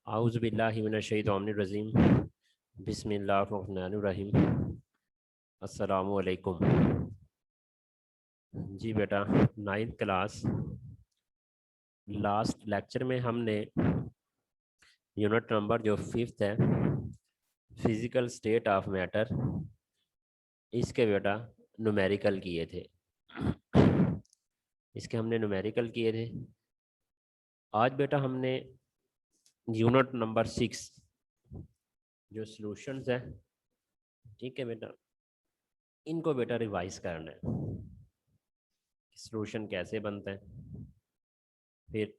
आऊज़ु बिल्लाहि मिनश शैतानिर रजीम बिस्मिल्लाहिर रहमानिर रहीम। अस्सलामु अलैकुम। जी बेटा, नाइन्थ क्लास लास्ट लेक्चर में हमने यूनिट नंबर जो फिफ्थ है, फिज़िकल स्टेट ऑफ मैटर, इसके बेटा न्यूमेरिकल किए थे। इसके हमने न्यूमेरिकल किए थे। आज बेटा हमने यूनिट नंबर 6 जो सॉल्यूशंस है, ठीक है बेटा, इनको बेटा रिवाइज करना है। सॉल्यूशन कैसे बनता है, फिर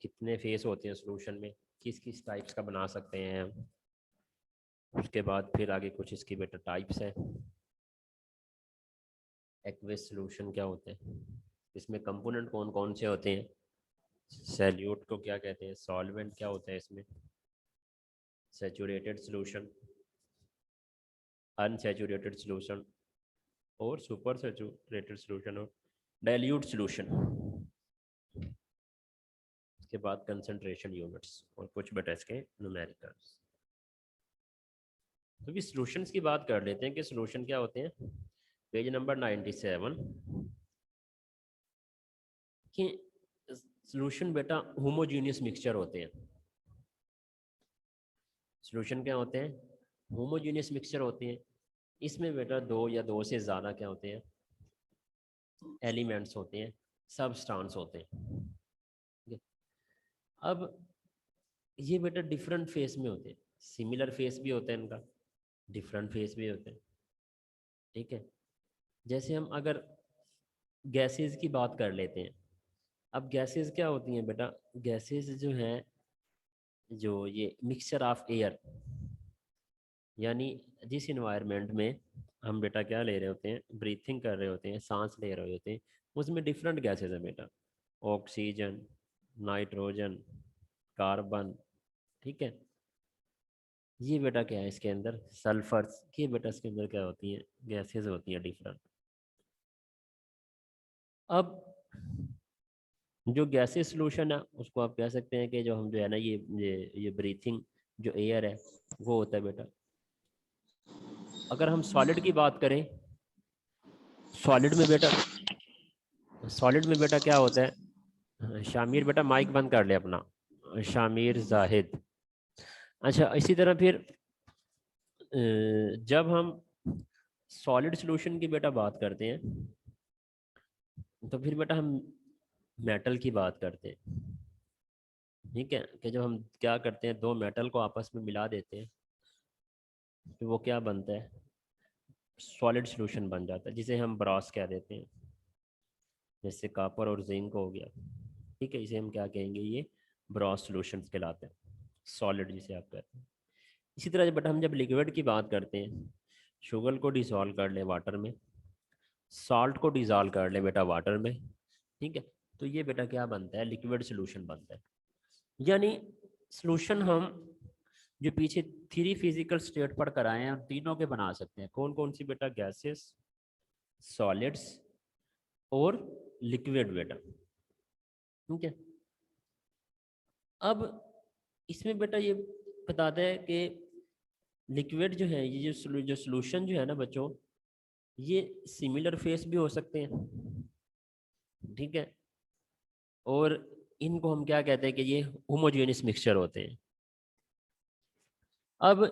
कितने फेस होते हैं सॉल्यूशन में, किस किस टाइप्स का बना सकते हैं हम। उसके बाद फिर आगे कुछ इसकी बेटा टाइप्स हैं। एक्वेस सॉल्यूशन क्या होते हैं, इसमें कंपोनेंट कौन कौन से होते हैं, सैल्यूट को क्या कहते हैं, सॉल्वेंट क्या होता है इसमें, सैचुरेटेड सॉल्यूशन, अनसैचुरेटेड सॉल्यूशन और सुपर सैचुरेटेड सॉल्यूशन और डाइल्यूट सॉल्यूशन। उसके बाद कंसंट्रेशन यूनिट्स और कुछ बेटा इसके न्यूमेरिकल्स। तो भी सॉल्यूशंस की बात कर लेते हैं कि सॉल्यूशन क्या होते हैं। पेज नंबर 97 कि सॉल्यूशन बेटा होमोजीनियस मिक्सचर होते हैं। सॉल्यूशन क्या होते हैं, होमोजीनियस मिक्सचर होते हैं। इसमें बेटा दो या दो से ज़्यादा क्या होते हैं, एलिमेंट्स होते हैं, सबस्टांस होते हैं। ठीक है? अब ये बेटा डिफरेंट फेस में होते हैं, सिमिलर फेस भी होता है इनका, डिफरेंट फेस भी होते हैं। ठीक है, जैसे हम अगर गैसेस की बात कर लेते हैं। अब गैसेस क्या होती हैं बेटा, गैसेस जो हैं, जो ये मिक्सचर ऑफ एयर, यानी जिस इन्वायरमेंट में हम बेटा क्या ले रहे होते हैं, ब्रीथिंग कर रहे होते हैं, सांस ले रहे होते हैं, उसमें डिफरेंट गैसेस हैं बेटा, ऑक्सीजन, नाइट्रोजन, कार्बन। ठीक है, ये बेटा क्या है इसके अंदर, सल्फर्स, ये बेटा इसके अंदर क्या होती हैं, गैसेस होती हैं डिफरेंट। अब जो गैसेस सॉल्यूशन है उसको आप कह सकते हैं कि जो हम जो है ना, ये ब्रीथिंग जो एयर है वो होता है बेटा। अगर हम सॉलिड की बात करें, सॉलिड में बेटा, सॉलिड में बेटा क्या होता है, शामिर बेटा माइक बंद कर ले अपना, शामिर जाहिद। अच्छा, इसी तरह फिर जब हम सॉलिड सॉल्यूशन की बेटा बात करते हैं, तो फिर बेटा हम मेटल की बात करते हैं। ठीक है, कि जब हम क्या करते हैं, दो मेटल को आपस में मिला देते हैं तो वो क्या बनता है, सॉलिड सॉल्यूशन बन जाता है, जिसे हम ब्रॉस कह देते हैं। जैसे कॉपर और जिंक हो गया, ठीक है, इसे हम क्या कहेंगे, ये ब्रॉस सॉल्यूशंस कहलाते हैं, सॉलिड जिसे आप कहते हैं। इसी तरह बेटा हम जब लिक्विड की बात करते हैं, शुगर को डिसॉल्व कर ले वाटर में, सॉल्ट को डिसॉल्व कर ले बेटा वाटर में, ठीक है, तो ये बेटा क्या बनता है, लिक्विड सॉल्यूशन बनता है। यानी सॉल्यूशन हम जो पीछे थ्री फिजिकल स्टेट पढ़ कर आए हैं उन तीनों के बना सकते हैं। कौन कौन सी बेटा, गैसेस, सॉलिड्स और लिक्विड बेटा। ठीक है, अब इसमें बेटा ये बताता है कि लिक्विड जो है, ये जो सॉल्यूशन जो है ना बच्चों, ये सिमिलर फेस भी हो सकते हैं। ठीक है, और इनको हम क्या कहते हैं कि ये होमोजेनियस मिक्सचर होते हैं। अब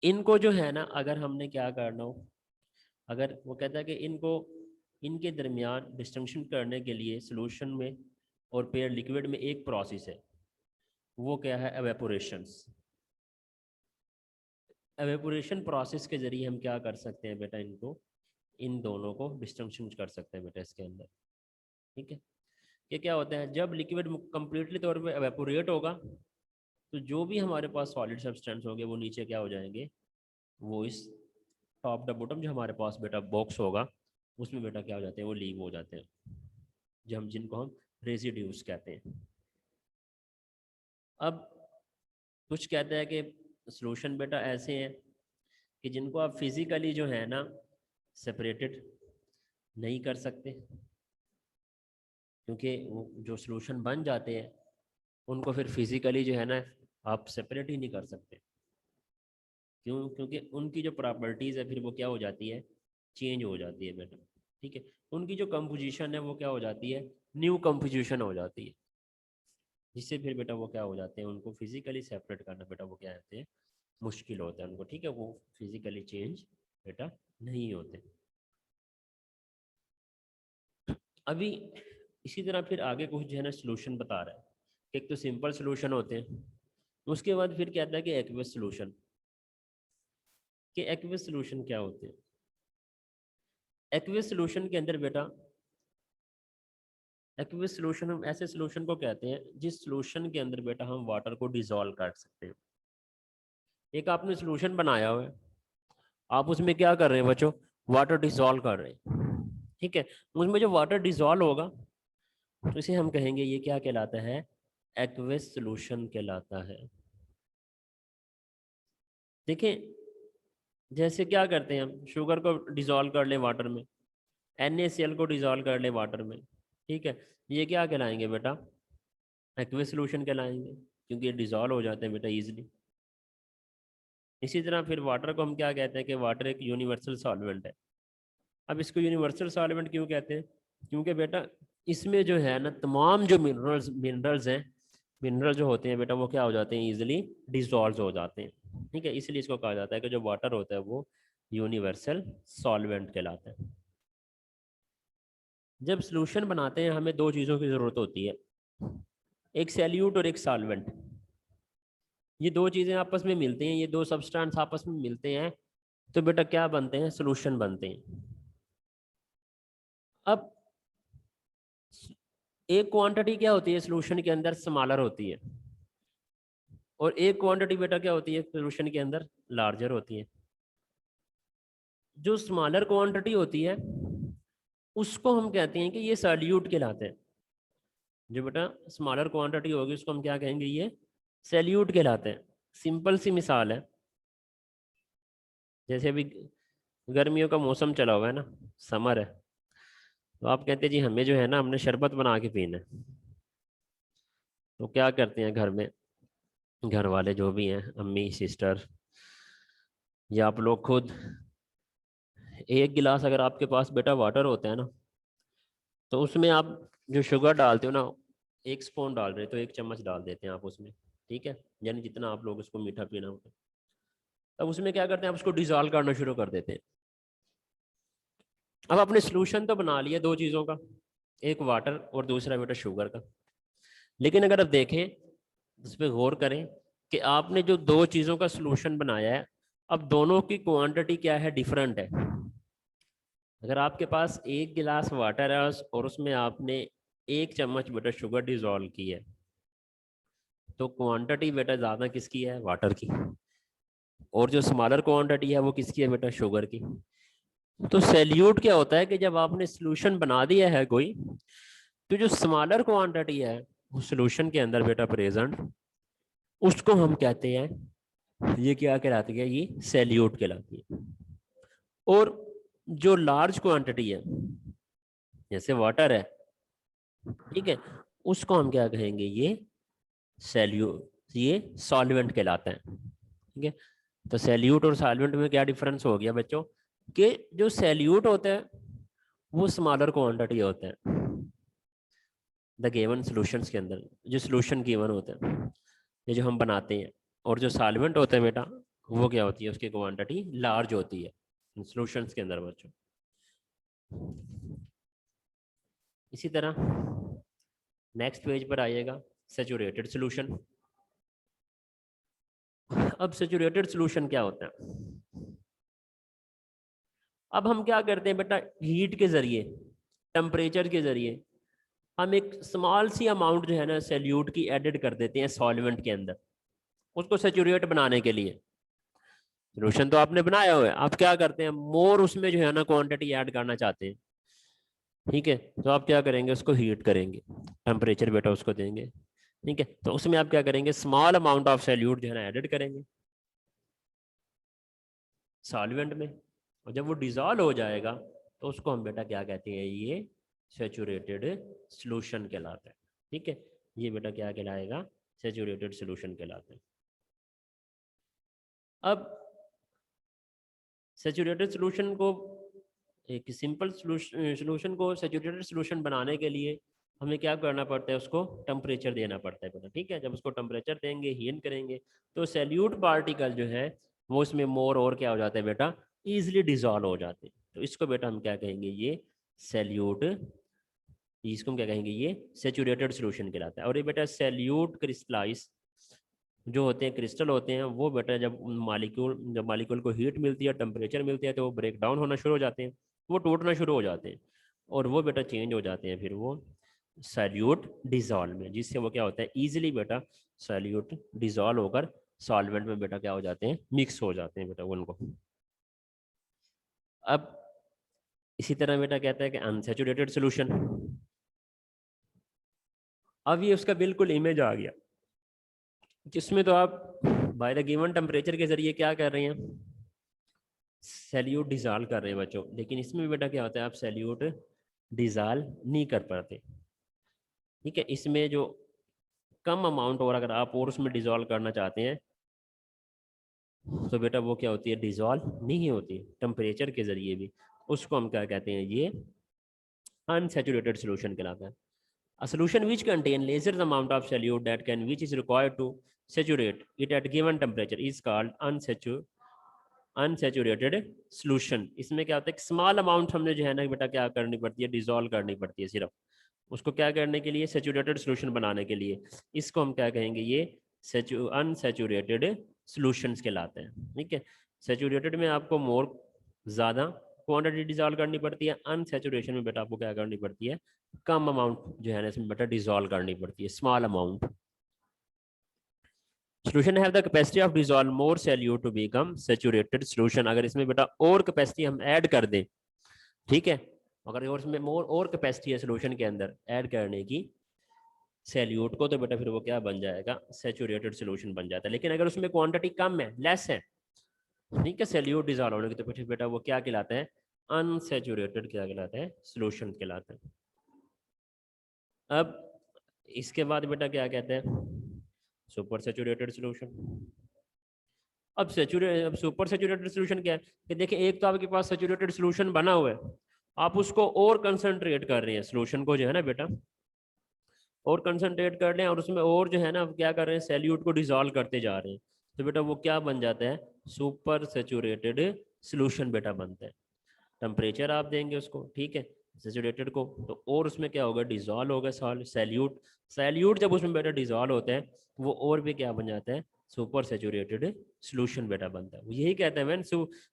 इनको जो है ना, अगर हमने क्या करना हो, अगर वो कहता है कि इनको, इनके दरमियान डिस्टिंक्शन करने के लिए सॉल्यूशन में और पेयर लिक्विड में एक प्रोसेस है, वो क्या है, एवेपोरेशंस। एवेपोरेशन प्रोसेस के ज़रिए हम क्या कर सकते हैं बेटा, इनको, इन दोनों को डिस्टिंक्शन कर सकते हैं बेटा इसके अंदर। ठीक है, ये क्या होता है, जब लिक्विड कंप्लीटली तौर पे एवेपोरेट होगा तो जो भी हमारे पास सॉलिड सब्सटेंस होंगे वो नीचे क्या हो जाएंगे, वो इस टॉप द बॉटम जो हमारे पास बेटा बॉक्स होगा उसमें बेटा क्या हो जाते हैं, वो लीव हो जाते हैं, जो हम जिनको हम रेजिड्यूज कहते हैं। अब कुछ कहते हैं कि सॉल्यूशन बेटा ऐसे हैं कि जिनको आप फिजिकली जो है ना सेपरेटेड नहीं कर सकते, क्योंकि वो जो सॉल्यूशन बन जाते हैं उनको फिर फिजिकली जो है ना आप सेपरेट ही नहीं कर सकते। क्यों? क्योंकि उनकी जो प्रॉपर्टीज़ है फिर वो क्या हो जाती है, चेंज हो जाती है बेटा। ठीक है, उनकी जो कंपोजिशन है वो क्या हो जाती है, न्यू कंपोजिशन हो जाती है, जिससे फिर बेटा वो क्या हो जाते हैं, उनको फिजिकली सेपरेट करना बेटा वो क्या कहते हैं, मुश्किल होता है उनको। ठीक है, वो फिजिकली चेंज बेटा नहीं होते। अभी इसी तरह फिर आगे कुछ जो है ना सोल्यूशन बता रहा है कि एक तो सिंपल सोल्यूशन होते हैं, उसके बाद फिर कहता है कि एक्वस सोल्यूशन। कि एक्वस सोल्यूशन क्या होते हैं? एक्वस सोल्यूशन के अंदर बेटा, एक्वस सोल्यूशन हम ऐसे सोल्यूशन को कहते हैं जिस सोल्यूशन के अंदर बेटा हम वाटर को डिसॉल्व कर सकते हैं। एक आपने सोल्यूशन बनाया हुआ है, आप उसमें क्या कर रहे हैं बच्चों, वाटर डिसॉल्व कर रहे हैं। ठीक है, उसमें जो वाटर डिसॉल्व होगा तो इसे हम कहेंगे ये क्या कहलाता है, एक्वस सोल्यूशन कहलाता है। देखें, जैसे क्या करते हैं हम, शुगर को डिसॉल्व कर लें वाटर में, NaCl को डिसॉल्व कर लें वाटर में। ठीक है, ये क्या कहलाएंगे बेटा, एक्वस सोल्यूशन कहलाएंगे, क्योंकि ये डिसॉल्व हो जाते हैं बेटा इजीली। इसी तरह फिर वाटर को हम क्या कहते हैं कि वाटर एक यूनिवर्सल सॉल्वेंट है। अब इसको यूनिवर्सल सॉल्वेंट क्यों कहते हैं? क्योंकि बेटा इसमें जो है ना तमाम जो मिनरल्स मिनरल्स हैं, मिनरल जो होते हैं बेटा वो क्या हो जाते हैं, इजीली डिसॉल्व हो जाते हैं। ठीक है, इसलिए इसको कहा जाता है कि जो वाटर होता है वो यूनिवर्सल सॉल्वेंट कहलाता है। जब सॉल्यूशन बनाते हैं हमें दो चीज़ों की ज़रूरत होती है, एक सैल्यूट और एक सॉल्वेंट। ये दो चीज़ें आपस में मिलती हैं, ये दो सब्सटेंस आपस में मिलते हैं तो बेटा क्या बनते हैं, सॉल्यूशन बनते हैं। अब एक क्वांटिटी क्या होती है सॉल्यूशन के अंदर, स्मॉलर होती है, और एक क्वांटिटी बेटा क्या होती है सॉल्यूशन के अंदर, लार्जर होती है। जो स्मॉलर क्वांटिटी होती है उसको हम कहते हैं कि ये सैल्यूट कहलाते हैं। जो बेटा स्मॉलर क्वांटिटी होगी उसको हम क्या कहेंगे, ये सैल्यूट कहलाते हैं। सिंपल सी मिसाल है, जैसे अभी गर्मियों का मौसम चला हुआ है ना, समर है, तो आप कहते हैं जी हमें जो है ना हमने शरबत बना के पीना है। तो क्या करते हैं घर में, घर वाले जो भी हैं, अम्मी सिस्टर या आप लोग खुद, एक गिलास अगर आपके पास बेटा वाटर होता है ना, तो उसमें आप जो शुगर डालते हो ना, एक स्पून डाल रहे तो एक चम्मच डाल देते हैं आप उसमें। ठीक है, यानी जितना आप लोग उसको मीठा पीना होता है, अब उसमें क्या करते हैं, आप उसको डिजॉल्व करना शुरू कर देते हैं। अब आपने सोल्यूशन तो बना लिया दो चीज़ों का, एक वाटर और दूसरा बेटा शुगर का। लेकिन अगर आप देखें, इस पर गौर करें कि आपने जो दो चीज़ों का सोल्यूशन बनाया है, अब दोनों की क्वांटिटी क्या है, डिफरेंट है। अगर आपके पास एक गिलास वाटर है और उसमें आपने एक चम्मच बेटा शुगर डिजॉल्व की है, तो क्वांटिटी बेटा ज़्यादा किसकी है, वाटर की, और जो स्मॉलर क्वांटिटी है वो किसकी है बेटा, शुगर की। तो सैल्यूट क्या होता है कि जब आपने सोल्यूशन बना दिया है कोई, तो जो स्मॉलर क्वांटिटी है उस सोल्यूशन के अंदर बेटा प्रेजेंट, उसको हम कहते हैं, ये क्या कहलाती है, ये सैल्यूट कहलाती है। और जो लार्ज क्वांटिटी है जैसे वाटर है, ठीक है, उसको हम क्या कहेंगे, ये सैल्यूट, ये सॉल्वेंट कहलाता है। ठीक है, तो सैल्यूट और सॉल्वेंट में क्या डिफरेंस हो गया बच्चों, कि जो सैल्यूट होता है वो स्मॉलर क्वांटिटी होता है द गिवन सॉल्यूशंस के अंदर, जो सॉल्यूशन गिवन होते हैं, ये जो हम बनाते हैं, और जो सॉल्वेंट होते हैं बेटा वो क्या होती है, उसकी क्वांटिटी लार्ज होती है सॉल्यूशंस के अंदर बच्चों। इसी तरह नेक्स्ट पेज पर आइएगा, सैचुरेटेड सॉल्यूशन। अब सैचुरेटेड सॉल्यूशन क्या होता है, अब हम क्या करते हैं बेटा, हीट के जरिए, टेम्परेचर के जरिए हम एक स्मॉल सी अमाउंट जो है ना सैल्यूट की एडिड कर देते हैं सॉल्वेंट के अंदर, उसको सैचुरेट बनाने के लिए। सॉल्यूशन तो आपने बनाया हुआ है, आप क्या करते हैं, मोर उसमें जो है ना क्वांटिटी ऐड करना चाहते हैं। ठीक है, तो आप क्या करेंगे, उसको हीट करेंगे, टेम्परेचर बेटा उसको देंगे। ठीक है, तो उसमें आप क्या करेंगे, स्मॉल अमाउंट ऑफ सैल्यूट जो है ना एडिड करेंगे सॉल्वेंट में, और जब वो डिजॉल्व हो जाएगा तो उसको हम बेटा क्या कहते हैं, ये सैचुरेटेड सॉल्यूशन कहलाता है। ठीक है, ये बेटा क्या कहलाएगा, सेचुरेटेड सोल्यूशन कहलाते हैं। अब सेचुरेटेड सोल्यूशन को, एक सिंपल सोल्यूशन को सेचुरेटेड सोल्यूशन बनाने के लिए हमें क्या करना पड़ता है, उसको टेम्परेचर देना पड़ता है बेटा, ठीक है। जब उसको टेम्परेचर देंगे, हीट करेंगे, तो सैल्यूट पार्टिकल जो है वो इसमें मोर और क्या हो जाता है बेटा, ईजिली डिजॉल्व हो जाते हैं। तो इसको बेटा हम क्या कहेंगे, ये सैल्यूट, इसको हम क्या कहेंगे, ये सेचुरेटेड सोल्यूशन कहलाता है। और ये बेटा सैल्यूट क्रिस्टलाइज जो होते हैं, क्रिस्टल होते हैं, वो बेटा जब मालिक्यूल को हीट मिलती है, टेम्परेचर मिलती है, तो वो ब्रेक डाउन होना शुरू हो जाते हैं, वो टूटना शुरू हो जाते हैं, और वो बेटा चेंज हो जाते हैं फिर वो सैल्यूट डिजॉल्व में, जिससे वो क्या होता है, ईजिली बेटा सैल्यूट डिजॉल्व होकर सॉल्वेंट में बेटा क्या हो जाते हैं, मिक्स हो जाते हैं बेटा उनको। अब इसी तरह बेटा कहता है कि अनसैचुरेटेड सोल्यूशन, अब ये उसका बिल्कुल इमेज आ गया, जिसमें तो आप बाय द गिवन टेम्परेचर के जरिए क्या कर रहे हैं, सैल्यूट डिजॉल्व कर रहे हैं बच्चों। लेकिन इसमें बेटा क्या होता है, आप सैल्यूट डिजॉल्व नहीं कर पाते, ठीक है। इसमें जो कम अमाउंट, और अगर आप और उसमें डिजॉल्व करना चाहते हैं तो बेटा वो क्या होती है, डिजॉल्व नहीं होती टेम्परेचर के जरिए भी। उसको हम क्या कहते हैं, ये अनसैचुरेटेड सोल्यूशन कहलाता है। A solution which contain lesser amount of solute that can which is required to saturate it at given temperature is called unsaturated solution। इसमें क्या होता है, स्मॉल अमाउंट हमने जो है ना बेटा क्या करनी पड़ती है, डिजोल्व करनी पड़ती है सिर्फ उसको क्या करने के लिए, सेचुरेटेड सोल्यूशन बनाने के लिए। इसको हम क्या कहेंगे, ये अनसेचुरेटेड सोल्यूशंस कहलाते हैं, ठीक है। सेचुरेटेड में आपको मोर ज़्यादा क्वांटिटी डिजॉल्व करनी पड़ती है, अनसेचुरेशन में बेटा आपको क्या करनी पड़ती है, कम अमाउंट जो है ना इसमें बेटा डिजॉल्व करनी पड़ती है, small amount. Solution have the capacity of dissolve more solute to become saturated solution. अगर इसमें बेटा और कैपेसिटी हम ऐड कर दें, ठीक है, अगर और इसमें मोर और कैपेसिटी है सोल्यूशन के अंदर ऐड करने की सैल्यूट को, तो बेटा फिर वो क्या बन जाएगा, सैचुरेटेड सोल्यूशन बन जाता है। लेकिन अगर उसमें क्वांटिटी कम है, लेस है, ठीक है, सैल्यूट डिजॉल्व होने की, तो फिर बेटा वो क्या कहलाता है, अनसैचुरेटेड क्या कहलाता है, सोल्यूशन कहलाता है। अब इसके बाद बेटा क्या कहते हैं, सुपर सैचुरेटेड सोल्यूशन। अब सुपर सैचुरेटेड सोल्यूशन क्या है कि देखिए, एक तो आपके पास सैचुरेटेड सोल्यूशन बना हुआ है, आप उसको और कंसंट्रेट कर रहे हैं, सोल्यूशन को जो है ना बेटा और कंसंट्रेट कर लें, और उसमें और जो है ना क्या कर रहे हैं, सैल्यूट को डिजॉल्व करते जा रहे हैं, तो बेटा वो क्या बन जाता है, सुपर सैचुरेटेड सोल्यूशन बेटा बनता है। टेम्परेचर आप देंगे उसको, ठीक है, सैचुरेटेड को, तो और उसमें क्या होगा, डिजॉल्व होगा सैल्यूट। सैल्यूट जब उसमें बेटा डिजॉल्व होता है, वो और भी क्या बन जाता है, सुपर सैचुरेटेड सोल्यूशन बेटा बनता है। यही कहते हैं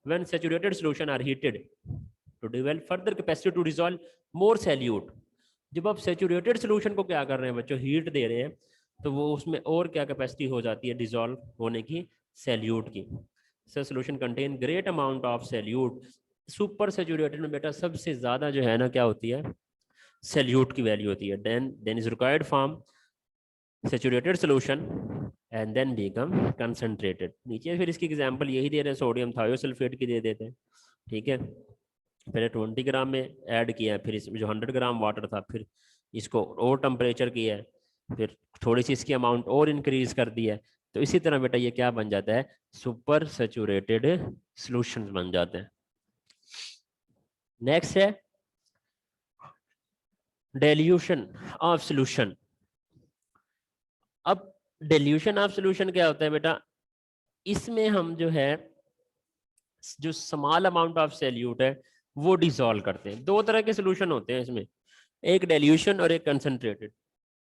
when saturated solution are heated to develop further capacity to dissolve more solute. जब आप सैचुरेटेड सोल्यूशन को क्या कर रहे हैं बच्चों, हीट दे रहे हैं, तो वो उसमें और क्या कैपेसिटी हो जाती है डिजॉल्व होने की, सैल्यूट की। Solution contain great amount of salute. Super saturated में बेटा सबसे ज़्यादा जो है ना क्या होती है, सैल्यूट की वैल्यू होती है। Then is required form saturated solution and then become concentrated. नीचे फिर इसकी एग्जांपल यही दे रहे हैं, सोडियम थायोसल्फेट की दे देते हैं, ठीक है। पहले 20 ग्राम में ऐड किया है, फिर इसमें जो 100 ग्राम वाटर था, फिर इसको और टेम्परेचर किया है, फिर थोड़ी सी इसकी अमाउंट और इंक्रीज कर दी है। तो इसी तरह बेटा ये क्या बन जाता है, सुपर सैचुरेटेड सॉल्यूशंस बन जाते हैं। नेक्स्ट है डिल्यूशन ऑफ सॉल्यूशन। अब डिल्यूशन ऑफ सॉल्यूशन क्या होता है बेटा, इसमें हम जो है जो स्मॉल अमाउंट ऑफ सैल्यूट है वो डिसॉल्व करते हैं। दो तरह के सॉल्यूशन होते हैं इसमें, एक डिल्यूशन और एक कंसंट्रेटेड।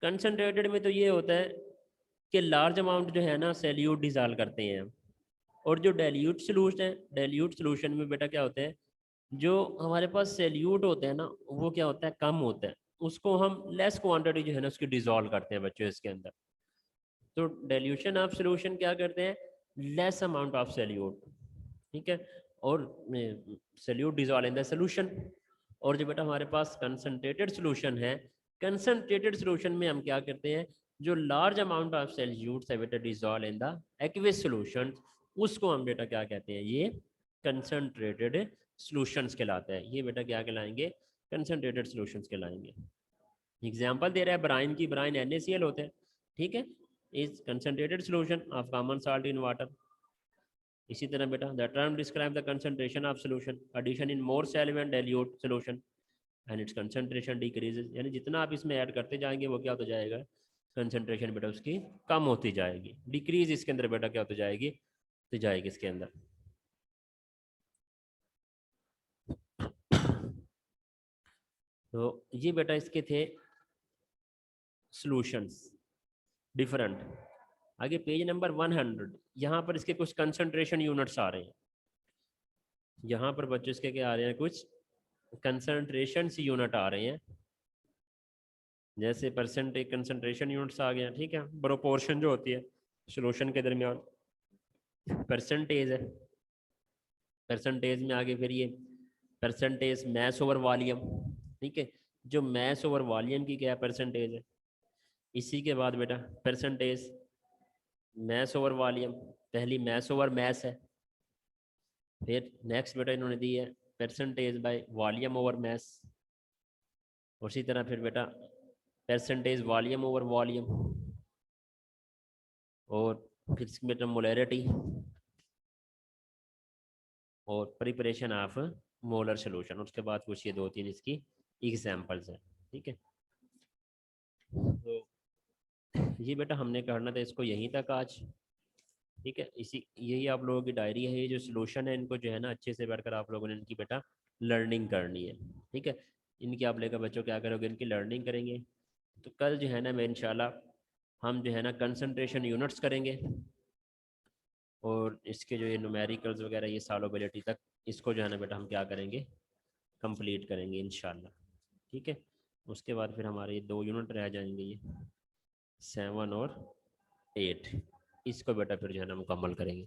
कंसंट्रेटेड में तो ये होता है कि लार्ज अमाउंट जो है ना सैल्यूट डिसॉल्व करते हैं हम, और जो डाइल्यूट सोल्यूशन है, डाइल्यूट सोल्यूशन में बेटा क्या होता है, जो हमारे पास सैल्यूट होते हैं ना वो क्या होता है, कम होता है, उसको हम लेस क्वांटिटी जो है ना उसकी डिसॉल्व करते हैं बच्चों इसके अंदर। तो डाइल्यूशन ऑफ सोल्यूशन क्या करते हैं, लेस अमाउंट ऑफ सैल्यूट, ठीक है, और salute dissolve in the solution. और जो बेटा हमारे पास कंसंट्रेटेड सोल्यूशन है, कंसंट्रेटेड सोल्यूशन में हम क्या करते हैं, जो लार्ज अमाउंट ऑफ सैल्यूट है बेटा dissolve in the aqueous solution, उसको हम बेटा क्या कहते हैं, ये कंसंट्रेटेड सोल्यूशंस कहलाता है। ये बेटा क्या कहलाएंगे, कंसंट्रेटेड सोल्यूशंस कहलाएंगे। एग्जांपल दे रहा है ब्राइन की, ब्राइन NaCl होते हैं, ठीक है। Is concentrated solution of common salt in water. इसी तरह बेटा the term describe the concentration of solution addition in more solvent dilute solution and its concentration decreases, यानी जितना आप इसमें ऐड करते जाएंगे वो क्या होता जाएगा, कंसंट्रेशन बेटा उसकी कम होती जाएगी, डिक्रीज इसके अंदर बेटा क्या होती जाएगी, तो जाएगी इसके अंदर। तो ये बेटा इसके थे सॉल्यूशंस डिफरेंट। आगे पेज नंबर 100, यहाँ पर इसके कुछ कंसंट्रेशन यूनिट्स आ रहे हैं। यहाँ पर बच्चों इसके क्या आ रहे हैं, कुछ कंसंट्रेशन यूनिट आ रहे हैं, जैसे परसेंटेज कंसंट्रेशन यूनिट्स आ गए हैं, ठीक है। प्रोपोर्शन जो होती है सॉल्यूशन के दरमियान परसेंटेज है, परसेंटेज में आगे फिर ये परसेंटेज मैस ओवर वॉल्यूम, ठीक है। जो मैस ओवर वॉल्यूम की क्या परसेंटेज है, इसी के बाद बेटा परसेंटेज मैस ओवर वॉल्यूम, पहली मैस ओवर मैस है, फिर नेक्स्ट बेटा इन्होंने दी है percentage by volume over mass, उसी तरह फिर बेटा परसेंटेज वॉल्यूम ओवर वॉल्यूम, और फिर बेटा मोलैरिटी और प्रिपरेशन ऑफ मोलर सोल्यूशन। उसके बाद कुछ ये 2-3 इसकी एग्जाम्पल्स हैं, ठीक है। तो ये बेटा हमने करना था इसको यहीं तक आज, ठीक है। इसी यही आप लोगों की डायरी है, ये जो सोल्यूशन है इनको जो है ना अच्छे से बैठकर आप लोगों ने इनकी बेटा लर्निंग करनी है, ठीक है। इनकी आप लेकर बच्चों क्या करोगे, इनकी लर्निंग करेंगे। तो कल जो है ना मैं इंशाल्लाह हम जो है ना कंसंट्रेशन यूनिट्स करेंगे, और इसके जो ये न्यूमेरिकल्स वगैरह ये सॉल्युबिलिटी तक इसको जो है ना बेटा हम क्या करेंगे, कंप्लीट करेंगे इंशाल्लाह, ठीक है। उसके बाद फिर हमारे ये 2 यूनिट रह जाएंगे, ये 7 और 8, इसको बेटा फिर जो है ना मुकम्मल करेंगे।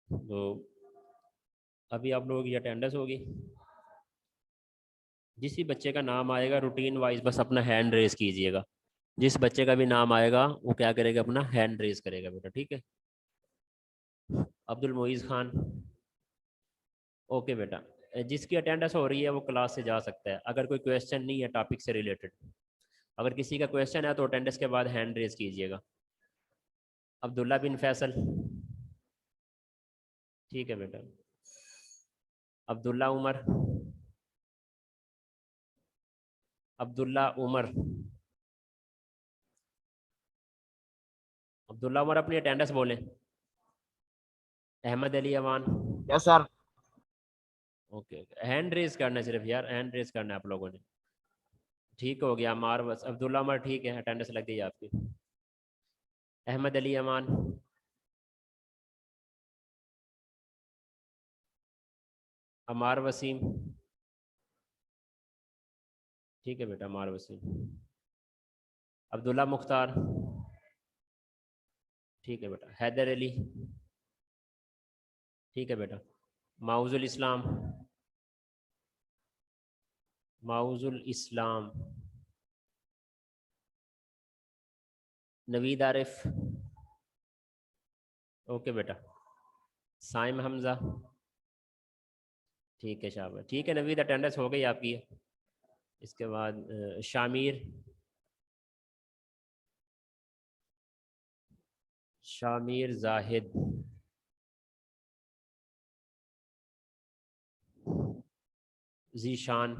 तो अभी आप लोगों की अटेंडेंस होगी, जिस भी बच्चे का नाम आएगा रूटीन वाइज बस अपना हैंड रेज कीजिएगा, जिस बच्चे का भी नाम आएगा वो क्या करेगा, अपना हैंड रेज करेगा बेटा, ठीक है। अब्दुल मोइज़ खान, ओके बेटा। जिसकी अटेंडेंस हो रही है वो क्लास से जा सकता है, अगर कोई क्वेश्चन नहीं है टॉपिक से रिलेटेड, अगर किसी का क्वेश्चन है तो अटेंडेंस के बाद हैंड रेज कीजिएगा। अब्दुल्ला बिन फैसल, ठीक है बेटा। अब्दुल्ला उमर, अब्दुल्ला उमर, अब्दुल्ला उमर अपनी अटेंडेंस बोलें। Ahmad Ali Awan, yes sir. Okay okay, hand raise करना है सिर्फ यार, हैंड रेज करना है आप लोगों ने, ठीक हो गया। मार बस अब्दुल्ला उमर, ठीक है, अटेंडेंस लग गई आपकी। अहमद अली अमान, अमार वसीम, ठीक है बेटा, अमार वसीम। अब्दुल्ला मुख्तार, ठीक है बेटा। हैदर अली, ठीक है बेटा। माउजुल इस्लाम, माउजुल इस्लाम। नवीद आरिफ, ओके बेटा। साइम हमजा, ठीक है शाबाश, ठीक है नवीद, अटेंडेंस हो गई आपकी। इसके बाद शामिर, शामिर जाहिद, जीशान,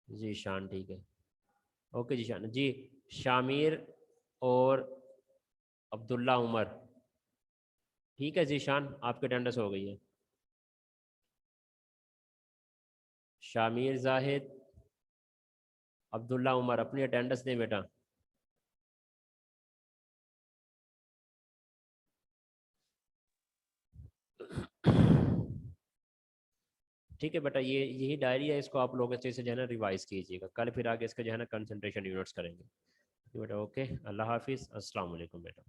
जीशान, ठीक है, ओके जीशान जी। शामिर और अब्दुल्ला उमर, ठीक है जीशान, आपकी अटेंडेंस हो गई है। शामिर जाहिद, अब्दुल्ला उमर, अपनी अटेंडेंस दें बेटा। ठीक है बेटा, ये यही डायरी है, इसको आप लोग अच्छे से जो है ना रिवाइज कीजिएगा, कल फिर आगे इसका जो है ना कंसंट्रेशन यूनिट्स करेंगे बेटा। ओके, अल्लाह हाफिज़, अस्सलाम वालेकुम बेटा।